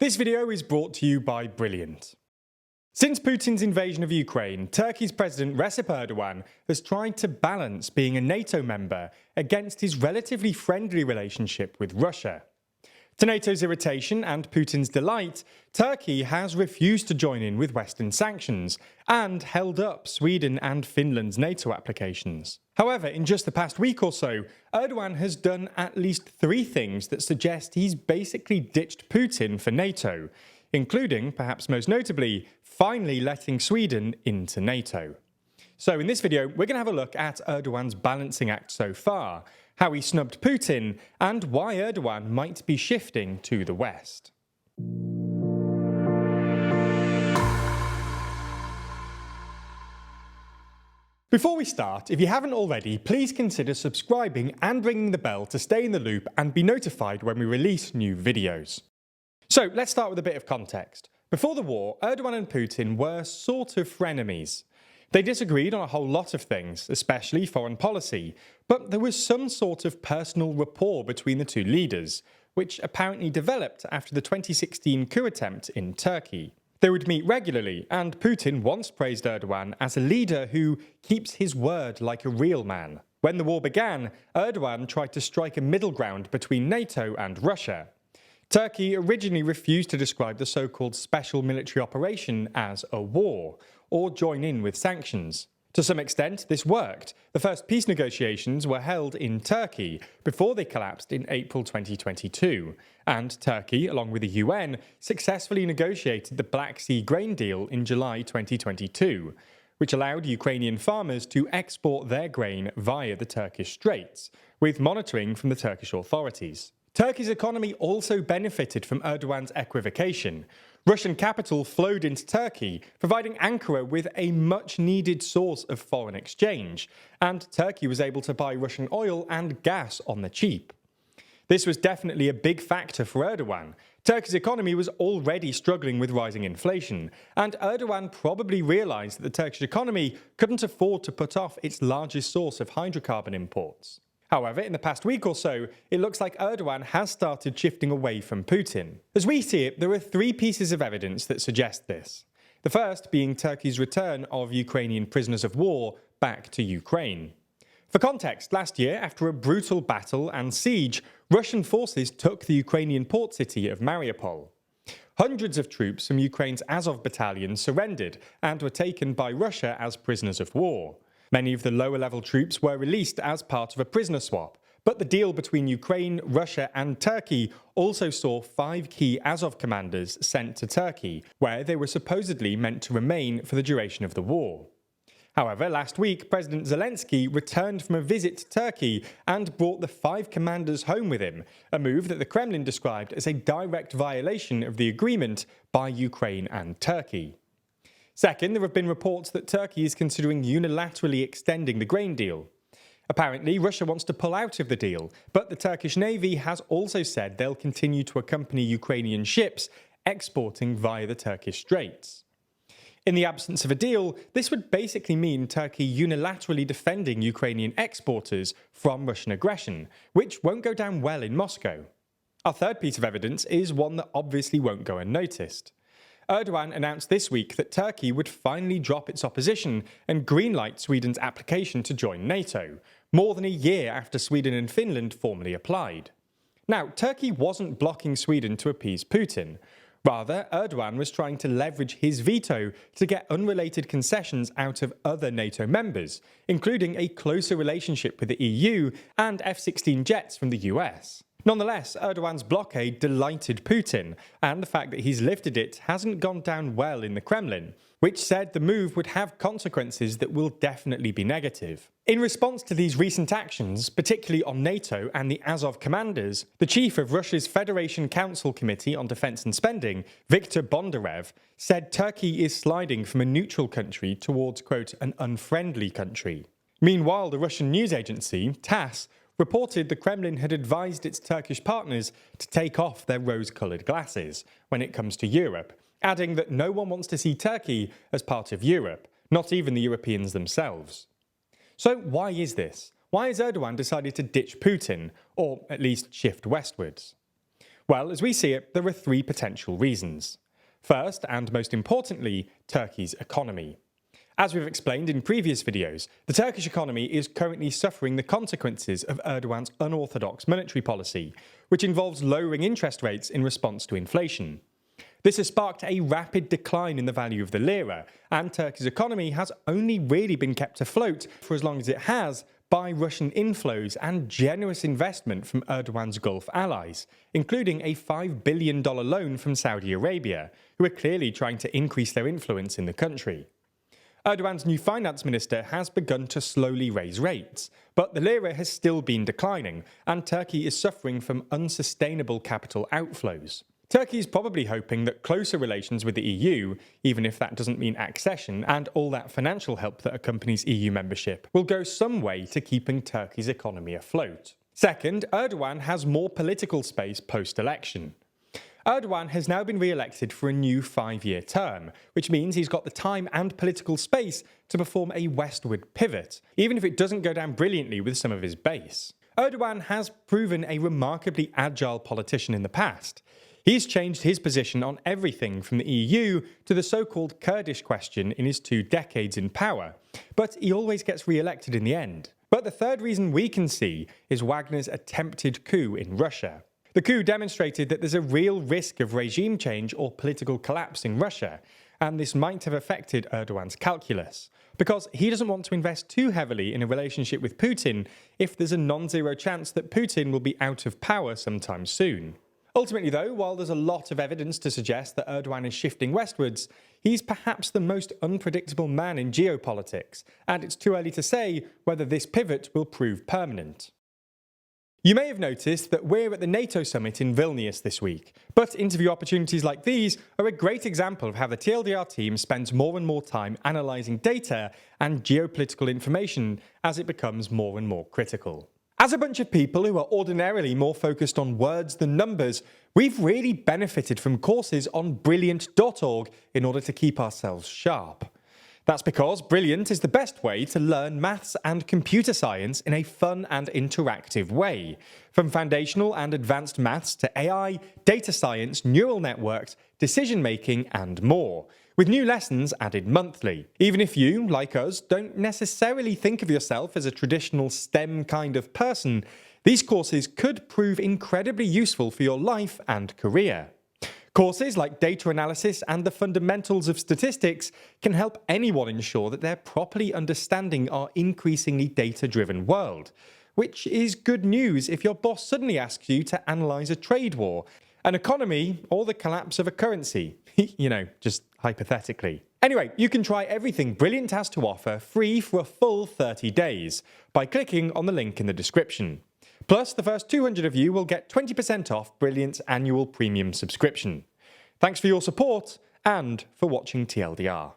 This video is brought to you by Brilliant. Since Putin's invasion of Ukraine, Turkey's President Recep Erdogan has tried to balance being a NATO member against his relatively friendly relationship with Russia. To NATO's irritation and Putin's delight, Turkey has refused to join in with Western sanctions and held up Sweden and Finland's NATO applications. However, in just the past week or so, Erdogan has done at least 3 things that suggest he's basically ditched Putin for NATO, including, perhaps most notably, finally letting Sweden into NATO. So in this video, we're going to have a look at Erdogan's balancing act so far, how he snubbed Putin, and why Erdogan might be shifting to the West. Before we start, if you haven't already, please consider subscribing and ringing the bell to stay in the loop and be notified when we release new videos. So let's start with a bit of context. Before the war, Erdogan and Putin were sort of frenemies. They disagreed on a whole lot of things, especially foreign policy, but there was some sort of personal rapport between the two leaders, which apparently developed after the 2016 coup attempt in Turkey. They would meet regularly, and Putin once praised Erdogan as a leader who keeps his word like a real man. When the war began, Erdogan tried to strike a middle ground between NATO and Russia. Turkey originally refused to describe the so-called special military operation as a war, or join in with sanctions. To some extent, this worked. The first peace negotiations were held in Turkey before they collapsed in April 2022, and Turkey, along with the UN, successfully negotiated the Black Sea grain deal in July 2022, which allowed Ukrainian farmers to export their grain via the Turkish Straits, with monitoring from the Turkish authorities. Turkey's economy also benefited from Erdogan's equivocation. Russian capital flowed into Turkey, providing Ankara with a much-needed source of foreign exchange, and Turkey was able to buy Russian oil and gas on the cheap. This was definitely a big factor for Erdogan. Turkey's economy was already struggling with rising inflation, and Erdogan probably realised that the Turkish economy couldn't afford to put off its largest source of hydrocarbon imports. However, in the past week or so, it looks like Erdogan has started shifting away from Putin. As we see it, there are 3 pieces of evidence that suggest this. The first being Turkey's return of Ukrainian prisoners of war back to Ukraine. For context, last year, after a brutal battle and siege, Russian forces took the Ukrainian port city of Mariupol. Hundreds of troops from Ukraine's Azov battalion surrendered and were taken by Russia as prisoners of war. Many of the lower-level troops were released as part of a prisoner swap, but the deal between Ukraine, Russia and Turkey also saw 5 key Azov commanders sent to Turkey, where they were supposedly meant to remain for the duration of the war. However, last week, President Zelensky returned from a visit to Turkey and brought the 5 commanders home with him, a move that the Kremlin described as a direct violation of the agreement by Ukraine and Turkey. Second, there have been reports that Turkey is considering unilaterally extending the grain deal. Apparently, Russia wants to pull out of the deal, but the Turkish Navy has also said they'll continue to accompany Ukrainian ships exporting via the Turkish Straits. In the absence of a deal, this would basically mean Turkey unilaterally defending Ukrainian exporters from Russian aggression, which won't go down well in Moscow. Our third piece of evidence is one that obviously won't go unnoticed. Erdogan announced this week that Turkey would finally drop its opposition and greenlight Sweden's application to join NATO, more than a year after Sweden and Finland formally applied. Now, Turkey wasn't blocking Sweden to appease Putin. Rather, Erdogan was trying to leverage his veto to get unrelated concessions out of other NATO members, including a closer relationship with the EU and F-16 jets from the US. Nonetheless, Erdogan's blockade delighted Putin, and the fact that he's lifted it hasn't gone down well in the Kremlin, which said the move would have consequences that will definitely be negative. In response to these recent actions, particularly on NATO and the Azov commanders, the chief of Russia's Federation Council Committee on Defense and Spending, Viktor Bondarev, said Turkey is sliding from a neutral country towards, quote, an unfriendly country. Meanwhile, the Russian news agency, TASS, reported the Kremlin had advised its Turkish partners to take off their rose-coloured glasses when it comes to Europe, adding that no one wants to see Turkey as part of Europe, not even the Europeans themselves. So why is this? Why has Erdogan decided to ditch Putin, or at least shift westwards? Well, as we see it, there are three potential reasons. First, and most importantly, Turkey's economy. As we've explained in previous videos, the Turkish economy is currently suffering the consequences of Erdogan's unorthodox monetary policy, which involves lowering interest rates in response to inflation. This has sparked a rapid decline in the value of the lira, and Turkey's economy has only really been kept afloat for as long as it has by Russian inflows and generous investment from Erdogan's Gulf allies, including a $5 billion loan from Saudi Arabia, who are clearly trying to increase their influence in the country. Erdogan's new finance minister has begun to slowly raise rates, but the lira has still been declining, and Turkey is suffering from unsustainable capital outflows. Turkey is probably hoping that closer relations with the EU, even if that doesn't mean accession and all that financial help that accompanies EU membership, will go some way to keeping Turkey's economy afloat. Second, Erdogan has more political space post-election. Erdogan has now been re-elected for a new 5-year term, which means he's got the time and political space to perform a westward pivot, even if it doesn't go down brilliantly with some of his base. Erdogan has proven a remarkably agile politician in the past. He's changed his position on everything from the EU to the so-called Kurdish question in his 2 decades in power, but he always gets re-elected in the end. But the third reason we can see is Wagner's attempted coup in Russia. The coup demonstrated that there's a real risk of regime change or political collapse in Russia, and this might have affected Erdogan's calculus, because he doesn't want to invest too heavily in a relationship with Putin if there's a non-zero chance that Putin will be out of power sometime soon. Ultimately though, while there's a lot of evidence to suggest that Erdogan is shifting westwards, he's perhaps the most unpredictable man in geopolitics, and it's too early to say whether this pivot will prove permanent. You may have noticed that we're at the NATO summit in Vilnius this week, but interview opportunities like these are a great example of how the TLDR team spends more and more time analysing data and geopolitical information as it becomes more and more critical. As a bunch of people who are ordinarily more focused on words than numbers, we've really benefited from courses on brilliant.org in order to keep ourselves sharp. That's because Brilliant is the best way to learn maths and computer science in a fun and interactive way. From foundational and advanced maths to AI, data science, neural networks, decision making and more, with new lessons added monthly. Even if you, like us, don't necessarily think of yourself as a traditional STEM kind of person, these courses could prove incredibly useful for your life and career. Courses like data analysis and the fundamentals of statistics can help anyone ensure that they're properly understanding our increasingly data-driven world, which is good news if your boss suddenly asks you to analyse a trade war, an economy, or the collapse of a currency. You know, just hypothetically. Anyway, you can try everything Brilliant has to offer free for a full 30 days by clicking on the link in the description. Plus, the first 200 of you will get 20% off Brilliant's annual premium subscription. Thanks for your support and for watching TLDR.